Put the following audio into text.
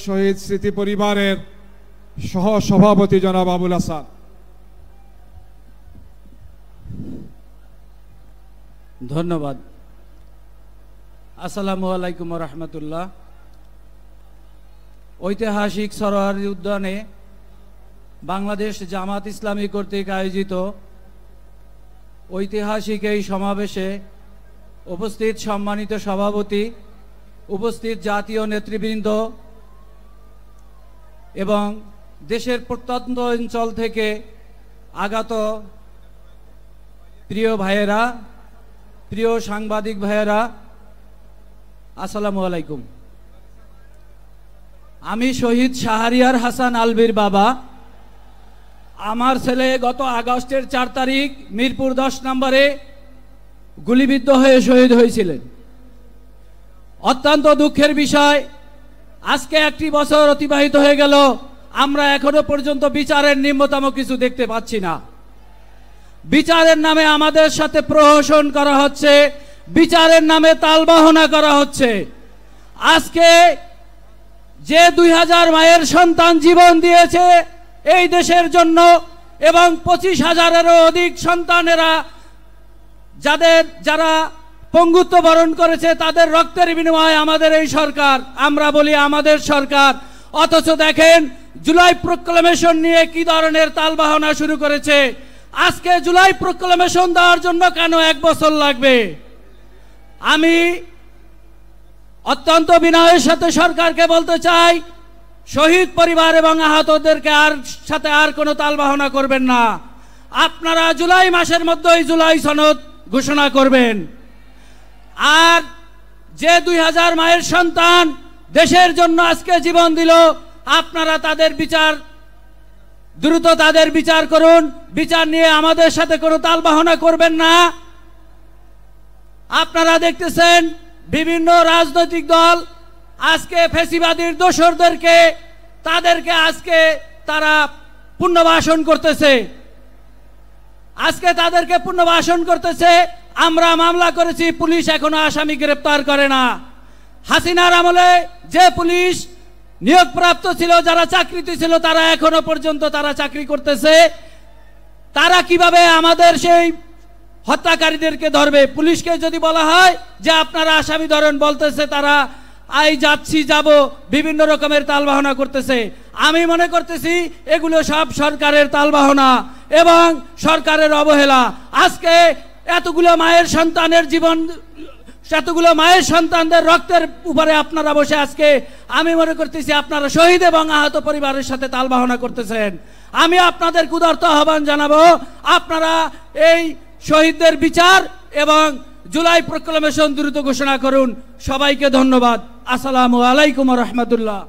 শহীদ স্মৃতি পরিবারের সহ সভাপতি জনাব আবুল হাসান। ধন্যবাদ। আসসালামু আলাইকুম ওয়া রাহমাতুল্লাহ। ঐতিহাসিক সরোয়ারি উদ্যানে বাংলাদেশ জামাত ইসলামী কর্তৃক আয়োজিত ঐতিহাসিক এই সমাবেশে উপস্থিত সম্মানিত সভাপতি, উপস্থিত জাতীয় নেতৃবৃন্দ এবং দেশের প্রত্যন্ত অঞ্চল থেকে আগত প্রিয় ভাইয়েরা, প্রিয় সাংবাদিক ভাইয়েরা, আসসালামু আলাইকুম। আমি শহীদ শাহরিয়ার হাসান আলভির বাবা। আমার ছেলে গত আগস্টের 4 তারিখ মিরপুর 10 নম্বরে গুলিবিদ্ধ হয়ে শহীদ হয়েছিলেন। অত্যন্ত দুঃখের বিষয়, আজকে 1 বছর অতিবাহিত হয়ে গেল, আমরা এখনো পর্যন্ত বিচারের নিম্নতম কিছু দেখতে পাচ্ছি না। বিচারের নামে আমাদের সাথে প্রহসন করা হচ্ছে, বিচারের নামে তালবাহনা করা হচ্ছে। আজকে যে 2000 মায়ের সন্তান জীবন দিয়েছে এই দেশের জন্য এবং 25,000-এরও অধিক সন্তানেরা যারা পঙ্গুত্ব বরণ করেছে তাদের রক্তের বিনিময়ে আমাদের এই সরকার, আমরা বলি আমাদের সরকার। অথচ দেখেন জুলাই প্রক্লামেশন নিয়ে কি ধরনের তালবাহনা শুরু করেছে। আজকে জুলাই প্রক্লামেশন দেওয়ার জন্য কেন 1 বছর লাগবে? আমি অত্যন্ত বিনয়ের সাথে সরকারকে বলতে চাই, শহীদ পরিবার এবং আহতদেরকে সাথে আর কোনো তালবাহনা করবেন না। আপনারা জুলাই মাসের মধ্যেই জুলাই সনদ ঘোষণা করবেন। আর যে 2000 মায়ের সন্তান দেশের জন্য আজকে জীবন দিল, আপনারা তাদের বিচার, দ্রুত তাদের বিচার করুন। বিচার নিয়ে আমাদের সাথে কোনো তালবাহনা করবেন না। আপনারা দেখতেছেন বিভিন্ন রাজনৈতিক দল আজকে ফ্যাসিবাদীর দোসরদেরকে তাদেরকে আজকে তারা পুনর্বাসন করতেছে। আমরা মামলা করেছি, পুলিশ এখনো আসামি গ্রেফতার করে না। হাসিনার আমলে যে পুলিশ নিয়োগপ্রাপ্ত ছিল, যারা চাকরিতে ছিল, তারা এখনো পর্যন্ত তারা চাকরি করতেছে। তারা কিভাবে আমাদের সেই হত্যাকারীদেরকে ধরবে? পুলিশকে যদি বলা হয় যে আপনারা আসামি ধরেন, বলতেছে তারা যাচ্ছি যাব, বিভিন্ন রকমের তালবাহনা করতেছে। আমি মনে করতেছি এগুলো সব সরকারের তালবাহনা এবং সরকারের অবহেলা। আজকে এতগুলো মায়ের সন্তানের জীবন, এতগুলো মায়ের সন্তানদের রক্তের উপরে আপনারা বসে আজকে আমি মনে করতেছি আপনারা শহীদ এবং আহত পরিবারের সাথে তালবাহনা করতেছেন। আমি আপনাদের উদারত আহ্বান জানাবো, আপনারা এই শহীদদের বিচার এবং জুলাই প্রক্লামেশন দ্রুত ঘোষণা করুন। সবাইকে ধন্যবাদ। আসসালামু আলাইকুম ওয়া রাহমাতুল্লাহ।